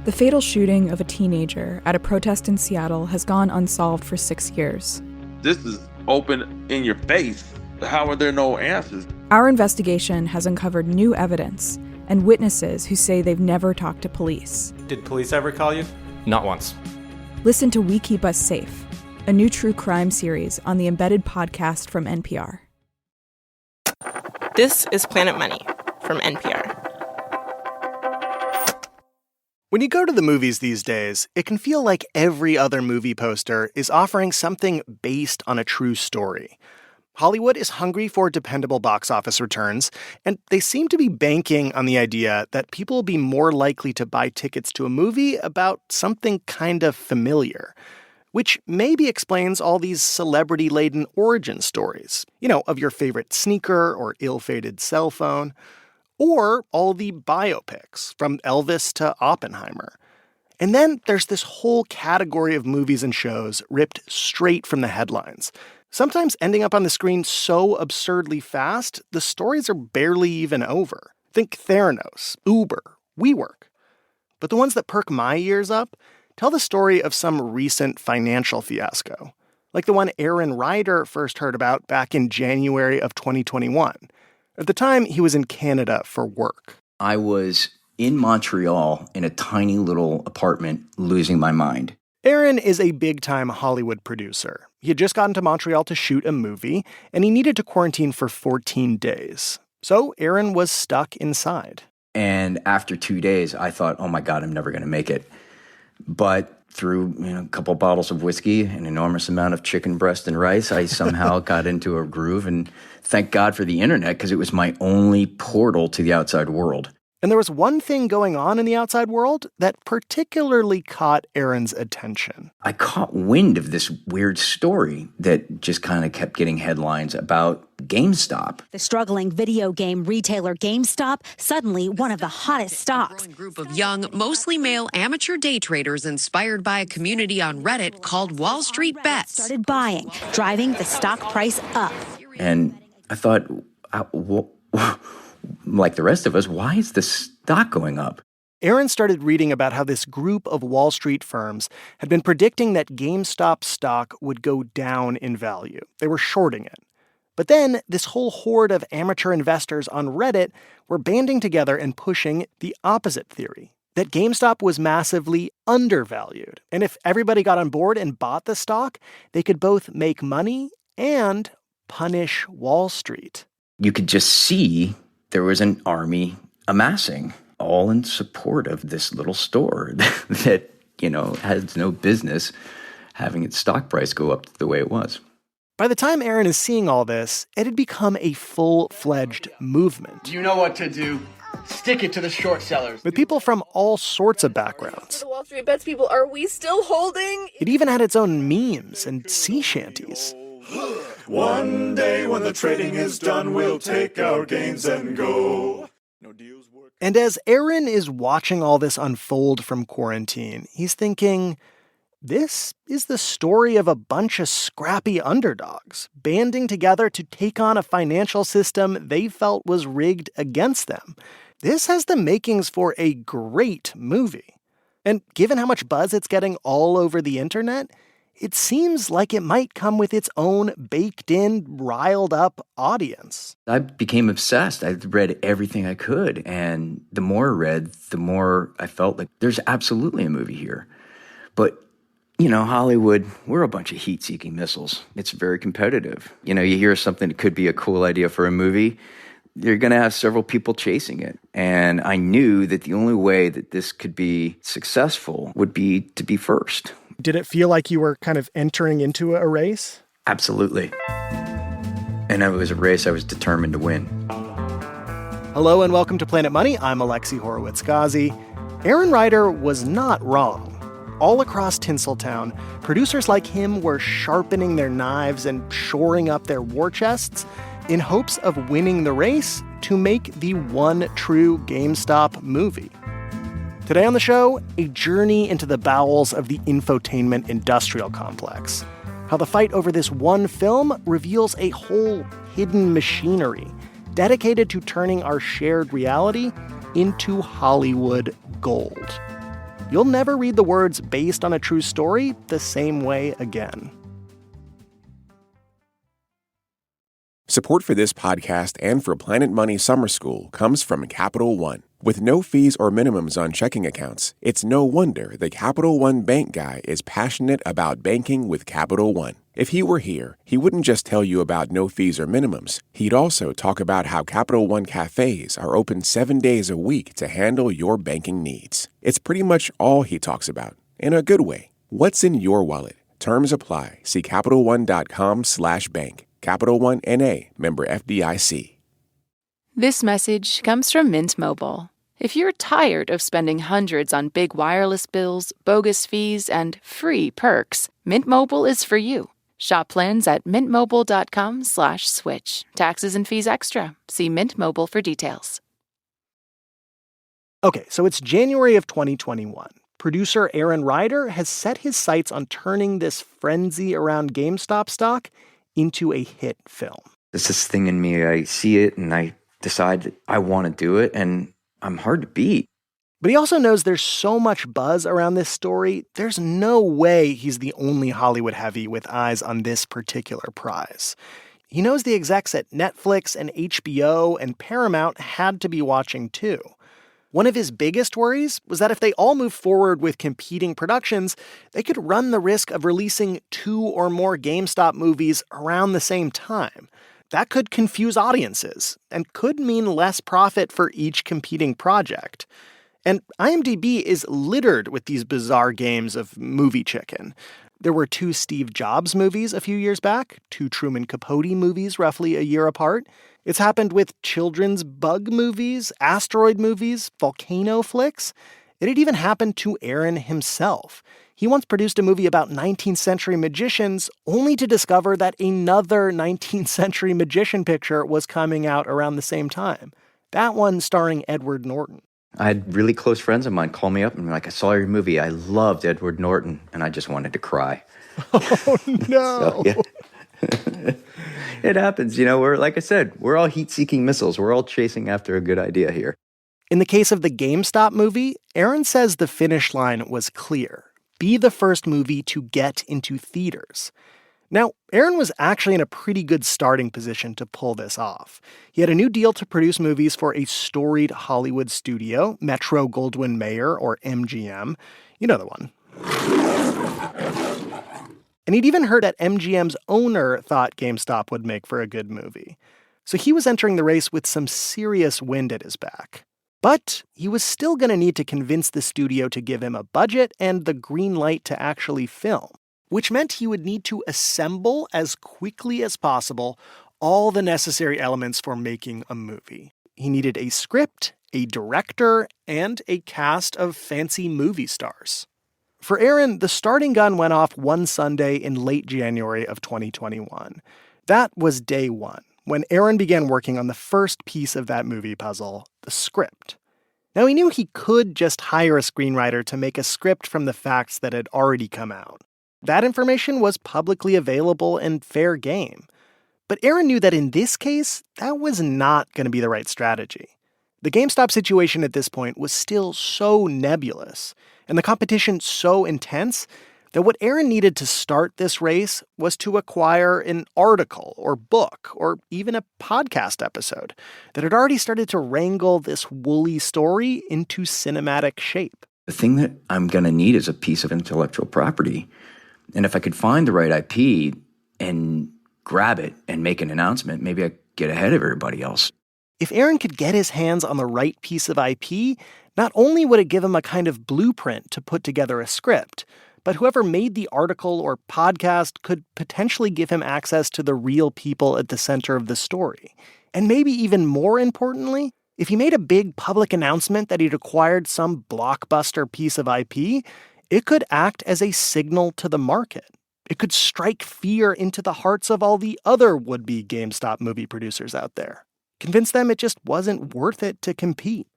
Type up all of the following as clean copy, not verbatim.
The fatal shooting of a teenager at a protest in Seattle has gone unsolved for 6 years. This is open in your face. How are there no answers? Our investigation has uncovered new evidence and witnesses who say they've never talked to police. Did police ever call you? Not once. Listen to We Keep Us Safe, a new true crime series on the Embedded podcast from NPR. This is Planet Money from NPR. When you go to the movies these days, it can feel like every other movie poster is offering something based on a true story. Hollywood is hungry for dependable box office returns, and they seem to be banking on the idea that people will be more likely to buy tickets to a movie about something kind of familiar, which maybe explains all these celebrity-laden origin stories, of your favorite sneaker or ill-fated cell phone, or all the biopics from Elvis to Oppenheimer. And then there's this whole category of movies and shows ripped straight from the headlines, sometimes ending up on the screen so absurdly fast, the stories are barely even over. Think Theranos, Uber, WeWork. But the ones that perk my ears up tell the story of some recent financial fiasco, like the one Aaron Ryder first heard about back in January of 2021. At the time, he was in Canada for work. I was in Montreal in a tiny little apartment, losing my mind. Aaron is a big-time Hollywood producer. He had just gotten to Montreal to shoot a movie, and he needed to quarantine for 14 days. So Aaron was stuck inside. And after 2 days, I thought, oh my God, I'm never going to make it. But through a couple bottles of whiskey, an enormous amount of chicken breast and rice, I somehow got into a groove. And thank God for the internet, because it was my only portal to the outside world. And there was one thing going on in the outside world that particularly caught Aaron's attention. I caught wind of this weird story that just kind of kept getting headlines about GameStop. The struggling video game retailer GameStop, suddenly one of the hottest stocks. A group of young, mostly male amateur day traders inspired by a community on Reddit called Wall Street Bets Started buying, driving the stock price up. And I thought, like the rest of us, why is the stock going up? Aaron started reading about how this group of Wall Street firms had been predicting that GameStop stock would go down in value. They were shorting it. But then this whole horde of amateur investors on Reddit were banding together and pushing the opposite theory, that GameStop was massively undervalued. And if everybody got on board and bought the stock, they could both make money and punish Wall Street. You could just see there was an army amassing, all in support of this little store that, has no business having its stock price go up the way it was. By the time Aaron is seeing all this, it had become a full-fledged movement. You know what to do. Stick it to the short sellers. With people from all sorts of backgrounds. The Wall Street Bets people, are we still holding? It even had its own memes and sea shanties. One day when the trading is done, we'll take our gains and go. And as Aaron is watching all this unfold from quarantine, he's thinking, this is the story of a bunch of scrappy underdogs banding together to take on a financial system they felt was rigged against them. This has the makings for a great movie. And given how much buzz it's getting all over the internet, it seems like it might come with its own baked-in, riled-up audience. I became obsessed. I read everything I could, and the more I read, the more I felt like there's absolutely a movie here. But, Hollywood, we're a bunch of heat-seeking missiles. It's very competitive. You hear something that could be a cool idea for a movie, you're going to have several people chasing it. And I knew that the only way that this could be successful would be to be first. Did it feel like you were kind of entering into a race? Absolutely. And it was a race I was determined to win. Hello and welcome to Planet Money. I'm Alexi Horowitz-Ghazi. Aaron Ryder was not wrong. All across Tinseltown, producers like him were sharpening their knives and shoring up their war chests in hopes of winning the race to make the one true GameStop movie. Today on the show, a journey into the bowels of the infotainment industrial complex. How the fight over this one film reveals a whole hidden machinery dedicated to turning our shared reality into Hollywood gold. you'll never read the words based on a true story the same way again. Support for this podcast and for Planet Money Summer School comes from Capital One. With no fees or minimums on checking accounts, it's no wonder the Capital One bank guy is passionate about banking with Capital One. If he were here, he wouldn't just tell you about no fees or minimums. He'd also talk about how Capital One cafes are open 7 days a week to handle your banking needs. It's pretty much all he talks about, in a good way. What's in your wallet? Terms apply. See CapitalOne.com/bank. Capital One N.A., member FDIC. This message comes from Mint Mobile. If you're tired of spending hundreds on big wireless bills, bogus fees, and free perks, Mint Mobile is for you. Shop plans at mintmobile.com/switch. Taxes and fees extra. See Mint Mobile for details. Okay, so it's January of 2021. Producer Aaron Ryder has set his sights on turning this frenzy around GameStop stock into a hit film. It's this thing in me. I see it and I decide that I want to do it, and I'm hard to beat. But he also knows there's so much buzz around this story, there's no way he's the only Hollywood heavy with eyes on this particular prize. He knows the execs at Netflix and HBO and Paramount had to be watching too. One of his biggest worries was that if they all moved forward with competing productions, they could run the risk of releasing 2 or more GameStop movies around the same time. That could confuse audiences and could mean less profit for each competing project. And IMDb is littered with these bizarre games of movie chicken. There were 2 Steve Jobs movies a few years back, 2 Truman Capote movies roughly a year apart. It's happened with children's bug movies, asteroid movies, volcano flicks. It had even happened to Aaron himself. He once produced a movie about 19th century magicians, only to discover that another 19th century magician picture was coming out around the same time. That one starring Edward Norton. I had really close friends of mine call me up and be like, I saw your movie. I loved Edward Norton. And I just wanted to cry. Oh, no. So, yeah. It happens. Like I said, we're all heat-seeking missiles. We're all chasing after a good idea here. In the case of the GameStop movie, Aaron says the finish line was clear. Be the first movie to get into theaters. Now, Aaron was actually in a pretty good starting position to pull this off. He had a new deal to produce movies for a storied Hollywood studio, Metro-Goldwyn-Mayer, or MGM. You know the one. And he'd even heard that MGM's owner thought GameStop would make for a good movie. So he was entering the race with some serious wind at his back. But he was still going to need to convince the studio to give him a budget and the green light to actually film, which meant he would need to assemble as quickly as possible all the necessary elements for making a movie. He needed a script, a director, and a cast of fancy movie stars. For Aaron, the starting gun went off one Sunday in late January of 2021. That was day one, when Aaron began working on the first piece of that movie puzzle, the script. Now, he knew he could just hire a screenwriter to make a script from the facts that had already come out. That information was publicly available and fair game. But Aaron knew that in this case, that was not going to be the right strategy. The GameStop situation at this point was still so nebulous, and the competition so intense, that what Aaron needed to start this race was to acquire an article or book or even a podcast episode that had already started to wrangle this woolly story into cinematic shape. The thing that I'm going to need is a piece of intellectual property. And if I could find the right IP and grab it and make an announcement, maybe I get ahead of everybody else. If Aaron could get his hands on the right piece of IP, not only would it give him a kind of blueprint to put together a script, but whoever made the article or podcast could potentially give him access to the real people at the center of the story. And maybe even more importantly, if he made a big public announcement that he'd acquired some blockbuster piece of IP, it could act as a signal to the market. It could strike fear into the hearts of all the other would-be GameStop movie producers out there. Convince them it just wasn't worth it to compete.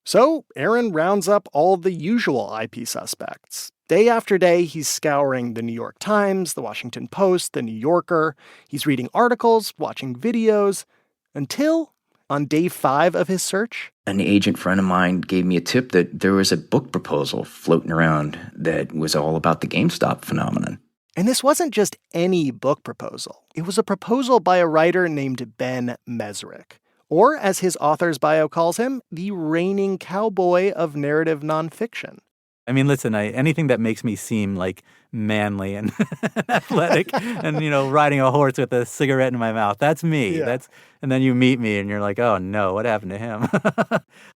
So Aaron rounds up all the usual IP suspects. Day after day, he's scouring the New York Times, the Washington Post, the New Yorker. He's reading articles, watching videos, until on day 5 of his search? An agent friend of mine gave me a tip that there was a book proposal floating around that was all about the GameStop phenomenon. And this wasn't just any book proposal. It was a proposal by a writer named Ben Mesrich, or as his author's bio calls him, the reigning cowboy of narrative nonfiction. I mean, listen, anything that makes me seem like manly and athletic and, riding a horse with a cigarette in my mouth, that's me. Yeah. And then you meet me and you're like, oh, no, what happened to him?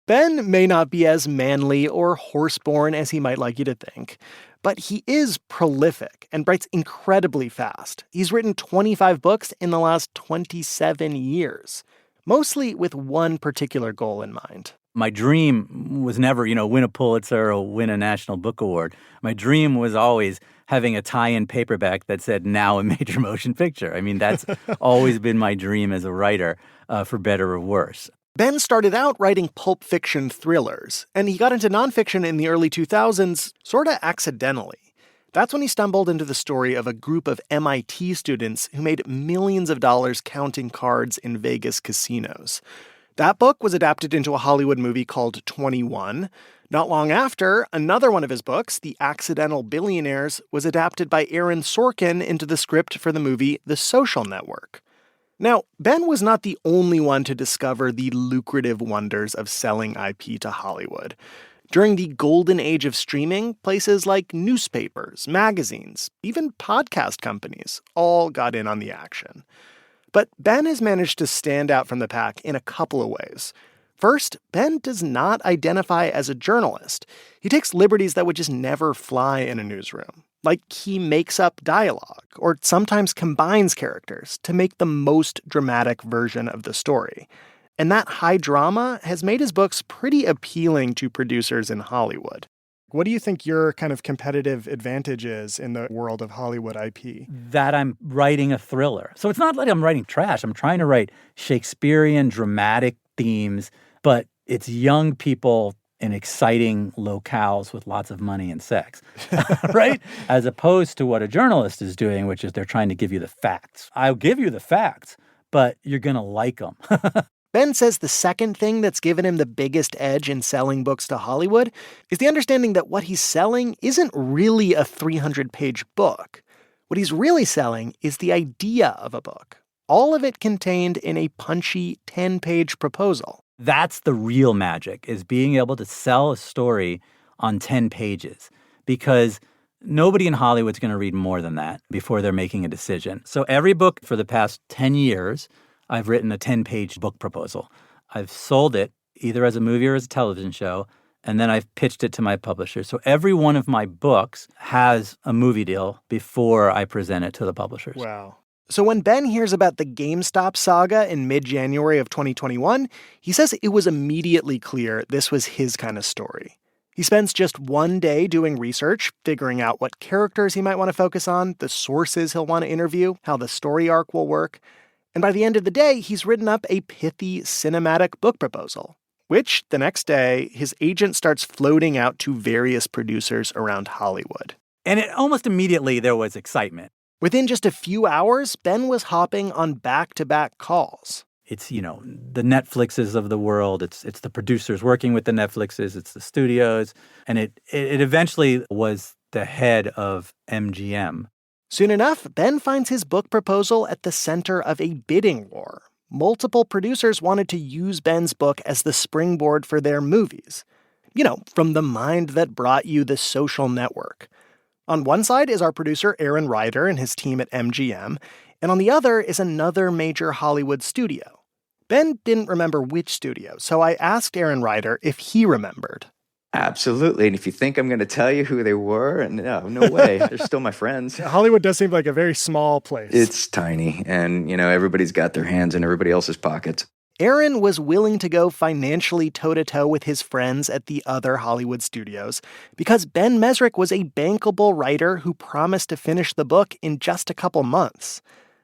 Ben may not be as manly or horseborn as he might like you to think, but he is prolific and writes incredibly fast. He's written 25 books in the last 27 years, mostly with one particular goal in mind. My dream was never, win a Pulitzer or win a National Book Award. My dream was always having a tie-in paperback that said, now a major motion picture. I mean, that's always been my dream as a writer, for better or worse. Ben started out writing pulp fiction thrillers, and he got into nonfiction in the early 2000s sort of accidentally. That's when he stumbled into the story of a group of MIT students who made millions of dollars counting cards in Vegas casinos. That book was adapted into a Hollywood movie called 21. Not long after, another one of his books, The Accidental Billionaires, was adapted by Aaron Sorkin into the script for the movie The Social Network. Now, Ben was not the only one to discover the lucrative wonders of selling IP to Hollywood. During the golden age of streaming, places like newspapers, magazines, even podcast companies all got in on the action. But Ben has managed to stand out from the pack in a couple of ways. First, Ben does not identify as a journalist. He takes liberties that would just never fly in a newsroom. Like he makes up dialogue or sometimes combines characters to make the most dramatic version of the story. And that high drama has made his books pretty appealing to producers in Hollywood. What do you think your kind of competitive advantage is in the world of Hollywood IP? That I'm writing a thriller. So it's not like I'm writing trash. I'm trying to write Shakespearean dramatic themes, but it's young people in exciting locales with lots of money and sex, right? As opposed to what a journalist is doing, which is they're trying to give you the facts. I'll give you the facts, but you're going to like them. Ben says the second thing that's given him the biggest edge in selling books to Hollywood is the understanding that what he's selling isn't really a 300-page book. What he's really selling is the idea of a book, all of it contained in a punchy 10-page proposal. That's the real magic, is being able to sell a story on 10 pages, because nobody in Hollywood's going to read more than that before they're making a decision. So every book for the past 10 years, I've written a 10-page book proposal. I've sold it either as a movie or as a television show, and then I've pitched it to my publisher. So every one of my books has a movie deal before I present it to the publishers. Wow. So when Ben hears about the GameStop saga in mid-January of 2021, he says it was immediately clear this was his kind of story. He spends just one day doing research, figuring out what characters he might want to focus on, the sources he'll want to interview, how the story arc will work. And by the end of the day, he's written up a pithy cinematic book proposal, which the next day, his agent starts floating out to various producers around Hollywood. And almost immediately there was excitement. Within just a few hours, Ben was hopping on back-to-back calls. It's, the Netflixes of the world. It's the producers working with the Netflixes. It's the studios. And it eventually was the head of MGM. Soon enough, Ben finds his book proposal at the center of a bidding war. Multiple producers wanted to use Ben's book as the springboard for their movies. From the mind that brought you The Social Network. On one side is our producer Aaron Ryder and his team at MGM, and on the other is another major Hollywood studio. Ben didn't remember which studio, so I asked Aaron Ryder if he remembered. Absolutely. And if you think I'm going to tell you who they were, no way. They're still my friends. Hollywood does seem like a very small place. It's tiny. And, everybody's got their hands in everybody else's pockets. Aaron was willing to go financially toe-to-toe with his friends at the other Hollywood studios because Ben Mesrich was a bankable writer who promised to finish the book in just a couple months.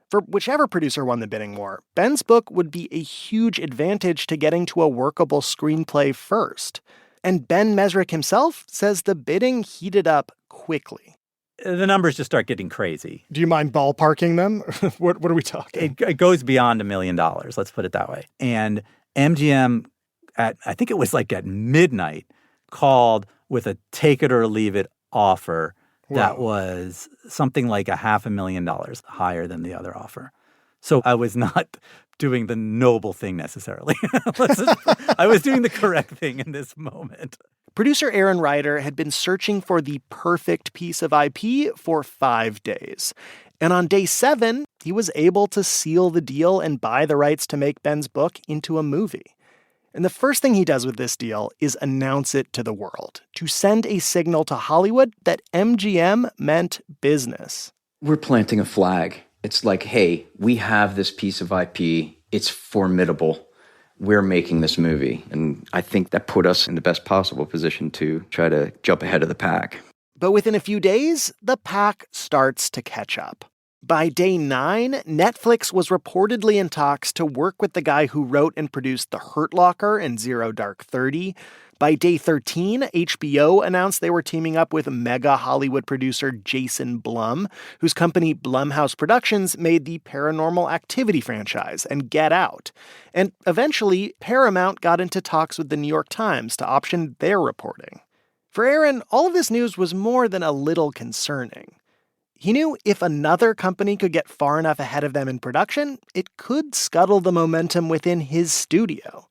For whichever producer won the bidding war, Ben's book would be a huge advantage to getting to a workable screenplay first. And Ben Mesrich himself says the bidding heated up quickly. The numbers just start getting crazy. Do you mind ballparking them? What are we talking? It goes beyond $1 million, let's put it that way. And MGM I think it was like at midnight, called with a take it or leave it offer that was something like $500,000 higher than the other offer. So I was not doing the noble thing necessarily. I was doing the correct thing in this moment. Producer Aaron Ryder had been searching for the perfect piece of IP for 5 days. And on day 7, he was able to seal the deal and buy the rights to make Ben's book into a movie. And the first thing he does with this deal is announce it to the world, to send a signal to Hollywood that MGM meant business. We're planting a flag. It's like, hey, we have this piece of IP. It's formidable. We're making this movie. And I think that put us in the best possible position to try to jump ahead of the pack. But within a few days, the pack starts to catch up. By day 9, Netflix was reportedly in talks to work with the guy who wrote and produced The Hurt Locker and Zero Dark 30. By day 13, HBO announced they were teaming up with mega Hollywood producer Jason Blum, whose company Blumhouse Productions made the Paranormal Activity franchise and Get Out. And eventually, Paramount got into talks with the New York Times to option their reporting. For Aaron, all of this news was more than a little concerning. He knew if another company could get far enough ahead of them in production, it could scuttle the momentum within his studio.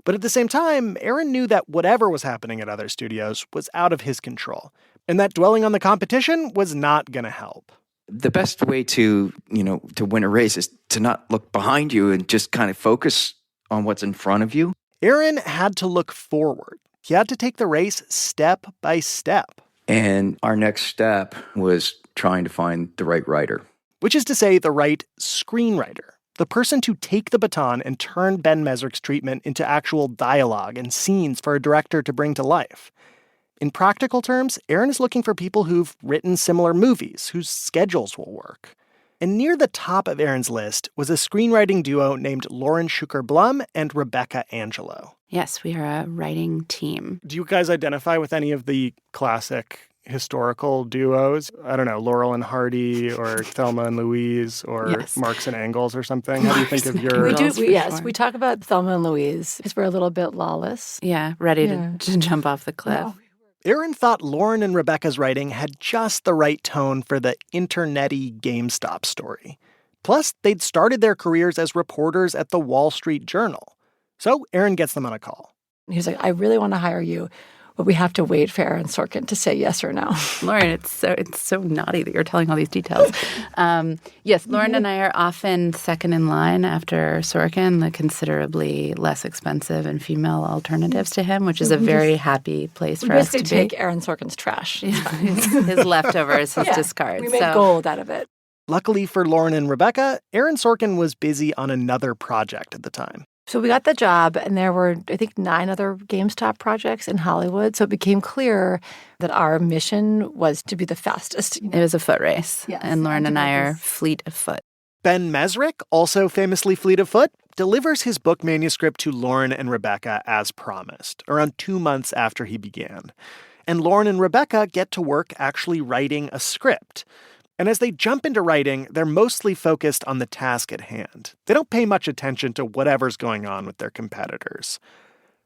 But at the same time, Aaron knew that whatever was happening at other studios was out of his control, and that dwelling on the competition was not going to help. The best way to win a race is to not look behind you and just kind of focus on what's in front of you. Aaron had to look forward. He had to take the race step by step. And our next step was trying to find the right writer. Which is to say, the right screenwriter. The person to take the baton and turn Ben Mesrick's treatment into actual dialogue and scenes for a director to bring to life. In practical terms, Aaron is looking for people who've written similar movies, whose schedules will work. And near the top of Aaron's list was a screenwriting duo named Lauren Shuker-Blum and Rebecca Angelo. Yes, we are a writing team. Do you guys identify with any of the classic historical duos? I don't know, Laurel and Hardy or Thelma and Louise or Marx and Engels or something. How do you think of your... We talk about Thelma and Louise because we're a little bit lawless. Yeah, ready to jump off the cliff. No. Aaron thought Lauren and Rebecca's writing had just the right tone for the internet-y GameStop story. Plus, they'd started their careers as reporters at the Wall Street Journal. So Aaron gets them on a call. He was like, I really want to hire you, but we have to wait for Aaron Sorkin to say yes or no. Lauren, it's so naughty that you're telling all these details. Yes, Lauren and I are often second in line after Sorkin, the considerably less expensive and female alternatives to him, which is a very happy place for us to be. We basically take Aaron Sorkin's trash. Yeah, his leftovers, his discards. We make gold out of it. Luckily for Lauren and Rebecca, Aaron Sorkin was busy on another project at the time. So we got the job, and there were, I think, 9 other GameStop projects in Hollywood. So it became clear that our mission was to be the fastest. It was a foot race, and Lauren and I are fleet of foot. Ben Mesrick, also famously fleet of foot, delivers his book manuscript to Lauren and Rebecca as promised, around 2 months after he began. And Lauren and Rebecca get to work actually writing a script. And as they jump into writing, they're mostly focused on the task at hand. They don't pay much attention to whatever's going on with their competitors.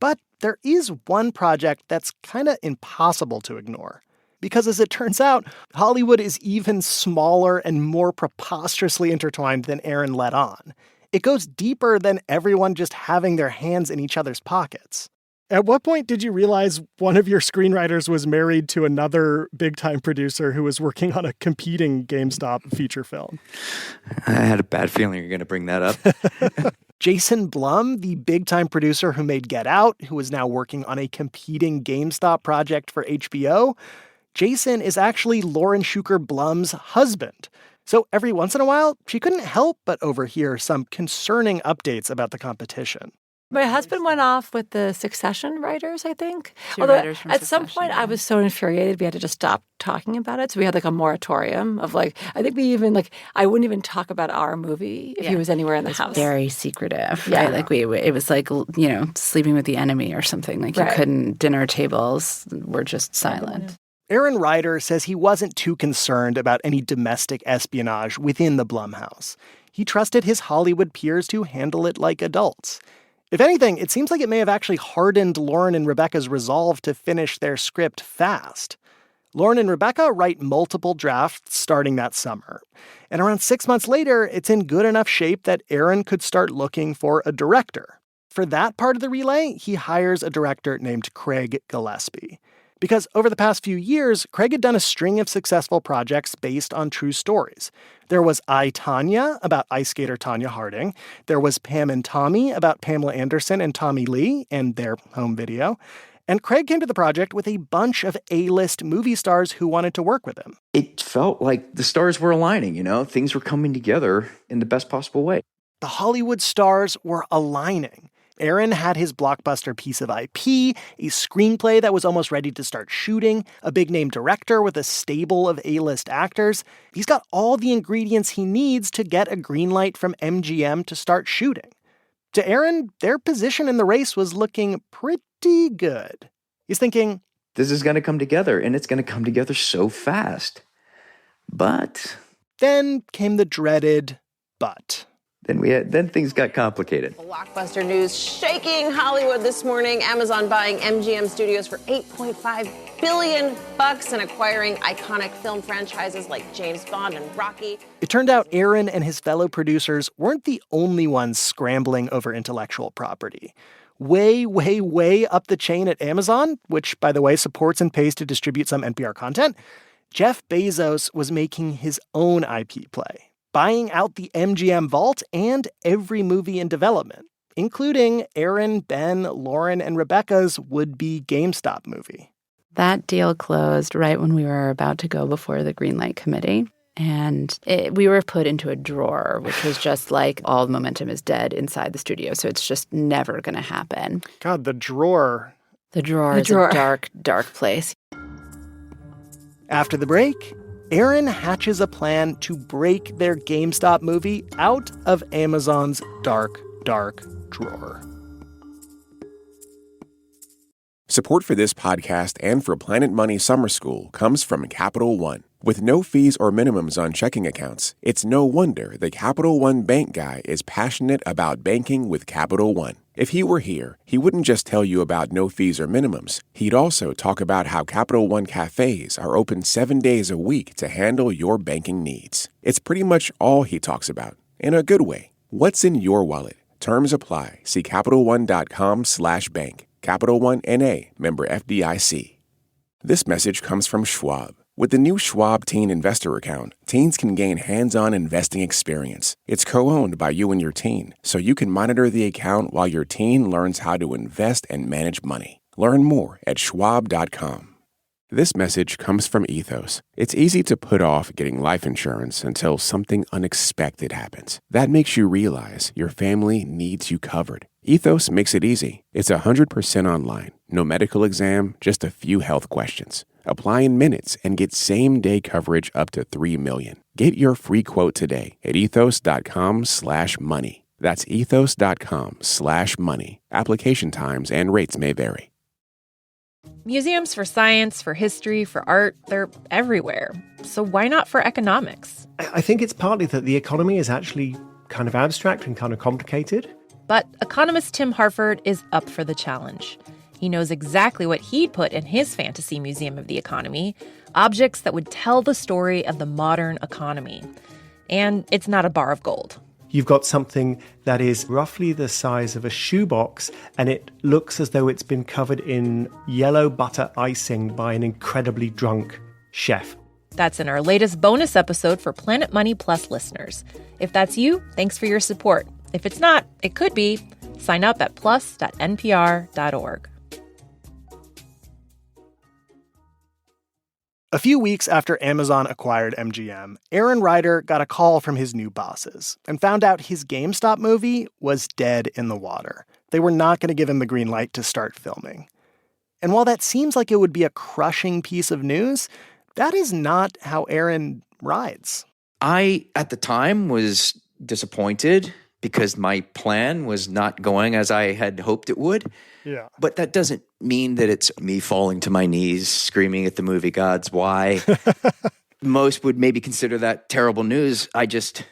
But there is one project that's kind of impossible to ignore. Because as it turns out, Hollywood is even smaller and more preposterously intertwined than Aaron let on. It goes deeper than everyone just having their hands in each other's pockets. At what point did you realize one of your screenwriters was married to another big-time producer who was working on a competing GameStop feature film? I had a bad feeling you're going to bring that up. Jason Blum, the big-time producer who made Get Out, who is now working on a competing GameStop project for HBO, Jason is actually Lauren Shuker-Blum's husband. So every once in a while, she couldn't help but overhear some concerning updates about the competition. My husband went off with the Succession writers, I think. Although at some point I was so infuriated we had to just stop talking about it. So we had like a moratorium of I think we even I wouldn't even talk about our movie if he was anywhere in the house. Very secretive, right? It was like, sleeping with the enemy or something. You couldn't, dinner tables were just silent. Aaron Ryder says he wasn't too concerned about any domestic espionage within the Blumhouse. He trusted his Hollywood peers to handle it like adults. If anything, it seems like it may have actually hardened Lauren and Rebecca's resolve to finish their script fast. Lauren and Rebecca write multiple drafts starting that summer. And around 6 months later, it's in good enough shape that Aaron could start looking for a director. For that part of the relay, he hires a director named Craig Gillespie. Because over the past few years, Craig had done a string of successful projects based on true stories. There was I, Tonya, about ice skater Tonya Harding. There was Pam and Tommy, about Pamela Anderson and Tommy Lee and their home video. And Craig came to the project with a bunch of A-list movie stars who wanted to work with him. It felt like the stars were aligning, Things were coming together in the best possible way. The Hollywood stars were aligning. Aaron had his blockbuster piece of IP, a screenplay that was almost ready to start shooting, a big-name director with a stable of A-list actors. He's got all the ingredients he needs to get a green light from MGM to start shooting. To Aaron, their position in the race was looking pretty good. He's thinking, this is going to come together, and it's going to come together so fast. But then came the dreaded but. Then things got complicated. Blockbuster news shaking Hollywood this morning. Amazon buying MGM Studios for $8.5 billion and acquiring iconic film franchises like James Bond and Rocky. It turned out Aaron and his fellow producers weren't the only ones scrambling over intellectual property. Way, way, way up the chain at Amazon, which, by the way, supports and pays to distribute some NPR content, Jeff Bezos was making his own IP play, buying out the MGM vault and every movie in development, including Aaron, Ben, Lauren, and Rebecca's would-be GameStop movie. That deal closed right when we were about to go before the Greenlight Committee. And we were put into a drawer, which was just like all the momentum is dead inside the studio. So it's just never going to happen. God, the drawer. The drawer is a dark, dark place. After the break, Aaron hatches a plan to break their GameStop movie out of Amazon's dark, dark drawer. Support for this podcast and for Planet Money Summer School comes from Capital One. With no fees or minimums on checking accounts, it's no wonder the Capital One bank guy is passionate about banking with Capital One. If he were here, he wouldn't just tell you about no fees or minimums. He'd also talk about how Capital One cafes are open 7 days a week to handle your banking needs. It's pretty much all he talks about, in a good way. What's in your wallet? Terms apply. See CapitalOne.com/bank. Capital One N.A., member FDIC. This message comes from Schwab. With the new Schwab Teen Investor Account, teens can gain hands-on investing experience. It's co-owned by you and your teen, so you can monitor the account while your teen learns how to invest and manage money. Learn more at schwab.com. This message comes from Ethos. It's easy to put off getting life insurance until something unexpected happens. That makes you realize your family needs you covered. Ethos makes it easy. It's 100% online. No medical exam, just a few health questions. Apply in minutes and get same-day coverage up to $3 million. Get your free quote today at ethos.com/money. That's ethos.com/money. Application times and rates may vary. Museums for science, for history, for art, they're everywhere. So why not for economics? I think it's partly that the economy is actually kind of abstract and kind of complicated. But economist Tim Harford is up for the challenge. He knows exactly what he'd put in his fantasy museum of the economy, objects that would tell the story of the modern economy. And it's not a bar of gold. You've got something that is roughly the size of a shoebox, and it looks as though it's been covered in yellow butter icing by an incredibly drunk chef. That's in our latest bonus episode for Planet Money Plus listeners. If that's you, thanks for your support. If it's not, it could be. Sign up at plus.npr.org. A few weeks after Amazon acquired MGM, Aaron Ryder got a call from his new bosses and found out his GameStop movie was dead in the water. They were not going to give him the green light to start filming. And while that seems like it would be a crushing piece of news, that is not how Aaron rides. I, at the time, was disappointed because my plan was not going as I had hoped it would. Yeah. But that doesn't mean that it's me falling to my knees, screaming at the movie gods why. Most would maybe consider that terrible news. I just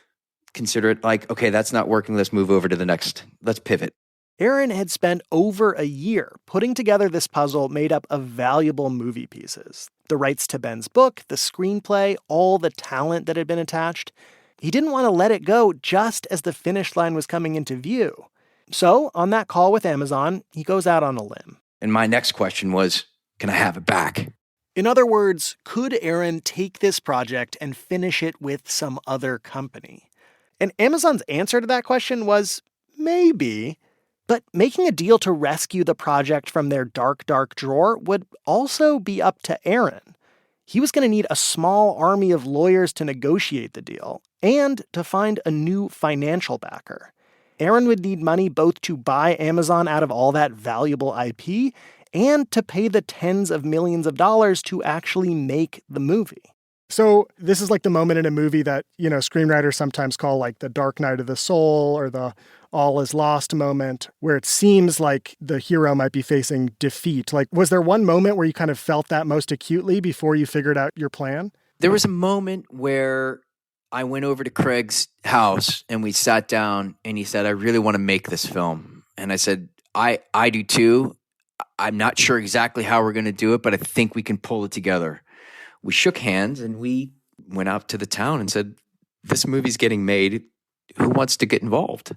consider it like, okay, that's not working. Let's move over to the next. Let's pivot. Aaron had spent over a year putting together this puzzle made up of valuable movie pieces. The rights to Ben's book, the screenplay, all the talent that had been attached. He didn't want to let it go just as the finish line was coming into view. So, on that call with Amazon, he goes out on a limb. And my next question was, can I have it back? In other words, could Aaron take this project and finish it with some other company? And Amazon's answer to that question was, maybe. But making a deal to rescue the project from their dark, dark drawer would also be up to Aaron. He was going to need a small army of lawyers to negotiate the deal and to find a new financial backer. Aaron would need money both to buy Amazon out of all that valuable IP and to pay the tens of millions of dollars to actually make the movie. So this is like the moment in a movie that, screenwriters sometimes call like the dark night of the soul or the all is lost moment, where it seems like the hero might be facing defeat. Like, was there one moment where you kind of felt that most acutely before you figured out your plan? There was a moment where I went over to Craig's house and we sat down and he said, I really want to make this film. And I said, I do too. I'm not sure exactly how we're going to do it, but I think we can pull it together. We shook hands and we went out to the town and said, this movie's getting made. Who wants to get involved?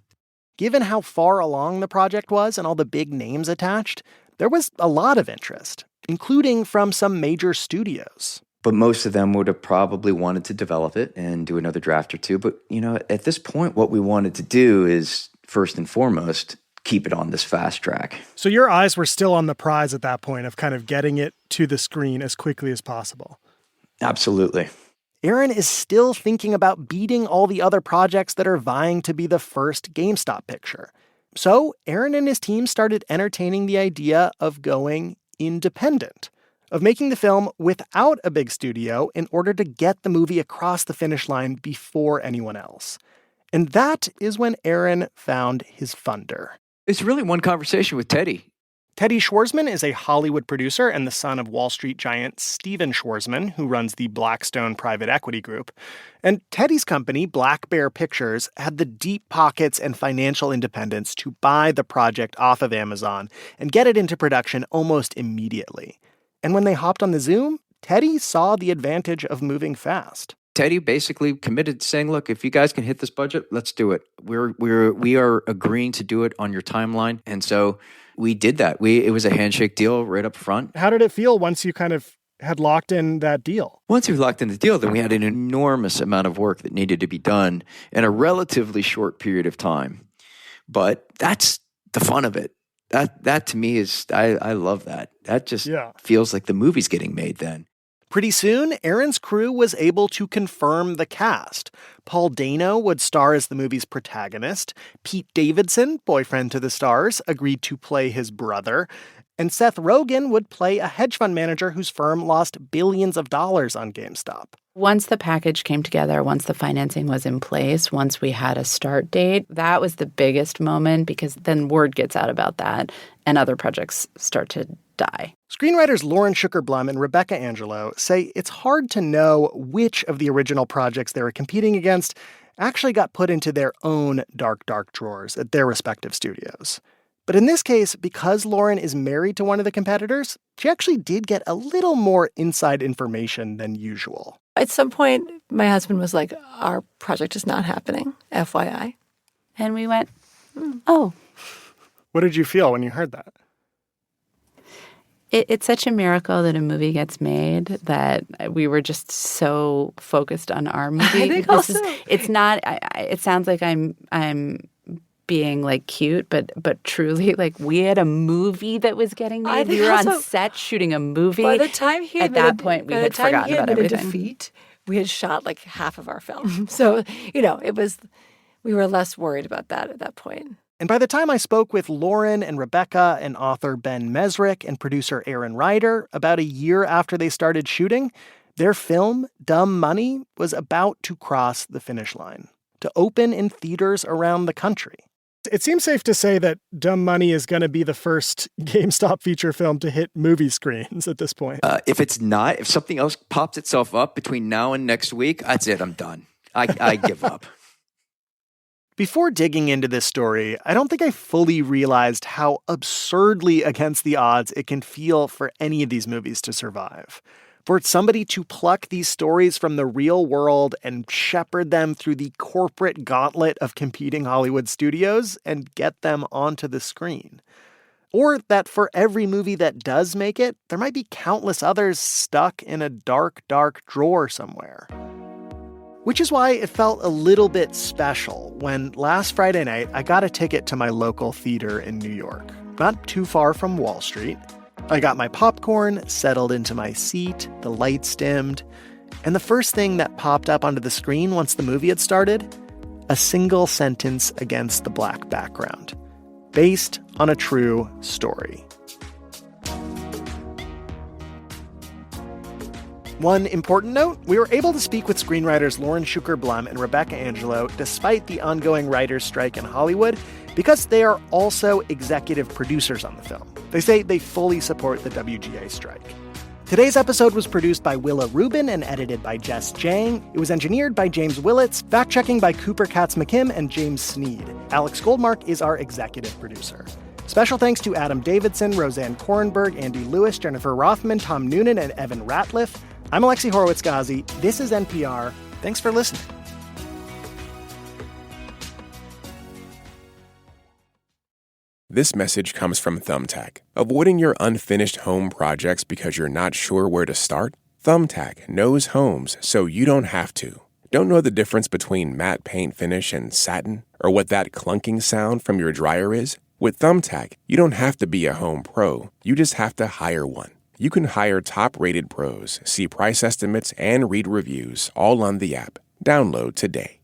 Given how far along the project was and all the big names attached, there was a lot of interest, including from some major studios. But most of them would have probably wanted to develop it and do another draft or two. But, at this point, what we wanted to do is, first and foremost, keep it on this fast track. So your eyes were still on the prize at that point of kind of getting it to the screen as quickly as possible. Absolutely. Aaron is still thinking about beating all the other projects that are vying to be the first GameStop picture. So Aaron and his team started entertaining the idea of going independent, of making the film without a big studio in order to get the movie across the finish line before anyone else. And that is when Aaron found his funder. It's really one conversation with Teddy. Teddy Schwarzman is a Hollywood producer and the son of Wall Street giant Steven Schwarzman, who runs the Blackstone private equity group. And Teddy's company, Black Bear Pictures, had the deep pockets and financial independence to buy the project off of Amazon and get it into production almost immediately. And when they hopped on the Zoom, Teddy saw the advantage of moving fast. Teddy basically committed to saying, look, if you guys can hit this budget, let's do it. We are agreeing to do it on your timeline. And so we did that. It was a handshake deal right up front. How did it feel once you kind of had locked in that deal? Once we locked in the deal, then we had an enormous amount of work that needed to be done in a relatively short period of time. But that's the fun of it. That to me is, I love that. That just feels like the movie's getting made then. Pretty soon, Aaron's crew was able to confirm the cast. Paul Dano would star as the movie's protagonist. Pete Davidson, boyfriend to the stars, agreed to play his brother. And Seth Rogen would play a hedge fund manager whose firm lost billions of dollars on GameStop. Once the package came together, once the financing was in place, once we had a start date, that was the biggest moment because then word gets out about that and other projects start to die. Screenwriters Lauren Schuker-Blum and Rebecca Angelo say it's hard to know which of the original projects they were competing against actually got put into their own dark, dark drawers at their respective studios. But in this case, because Lauren is married to one of the competitors, she actually did get a little more inside information than usual. At some point, my husband was like, our project is not happening, FYI. And we went, oh. What did you feel when you heard that? It's such a miracle that a movie gets made that we were just so focused on our movie. I think also, it's not. It sounds like I'm being like cute, but truly, like we had a movie that was getting made. We were on set shooting a movie. By the time he at that point, we had forgotten about everything. Defeat, we had shot like half of our film, so it was. We were less worried about that at that point. And by the time I spoke with Lauren and Rebecca and author Ben Mesrick and producer Aaron Ryder, about a year after they started shooting, their film, Dumb Money, was about to cross the finish line, to open in theaters around the country. It seems safe to say that Dumb Money is going to be the first GameStop feature film to hit movie screens at this point. If it's not, if something else pops itself up between now and next week, that's it, I'm done. I give up. Before digging into this story, I don't think I fully realized how absurdly against the odds it can feel for any of these movies to survive. For somebody to pluck these stories from the real world and shepherd them through the corporate gauntlet of competing Hollywood studios and get them onto the screen. Or that for every movie that does make it, there might be countless others stuck in a dark, dark drawer somewhere. Which is why it felt a little bit special when last Friday night I got a ticket to my local theater in New York, not too far from Wall Street. I got my popcorn, settled into my seat, the lights dimmed, and the first thing that popped up onto the screen once the movie had started, a single sentence against the black background, based on a true story. One important note, we were able to speak with screenwriters Lauren Schuker-Blum and Rebecca Angelo despite the ongoing writers' strike in Hollywood because they are also executive producers on the film. They say they fully support the WGA strike. Today's episode was produced by Willa Rubin and edited by Jess Jiang. It was engineered by James Willetts, fact-checking by Cooper Katz McKim and James Sneed. Alex Goldmark is our executive producer. Special thanks to Adam Davidson, Roseanne Korenberg, Andy Lewis, Jennifer Rothman, Tom Noonan, and Evan Ratliff. I'm Alexi Horowitz-Ghazi. This is NPR. Thanks for listening. This message comes from Thumbtack. Avoiding your unfinished home projects because you're not sure where to start? Thumbtack knows homes so you don't have to. Don't know the difference between matte paint finish and satin? Or what that clunking sound from your dryer is? With Thumbtack, you don't have to be a home pro. You just have to hire one. You can hire top-rated pros, see price estimates, and read reviews all on the app. Download today.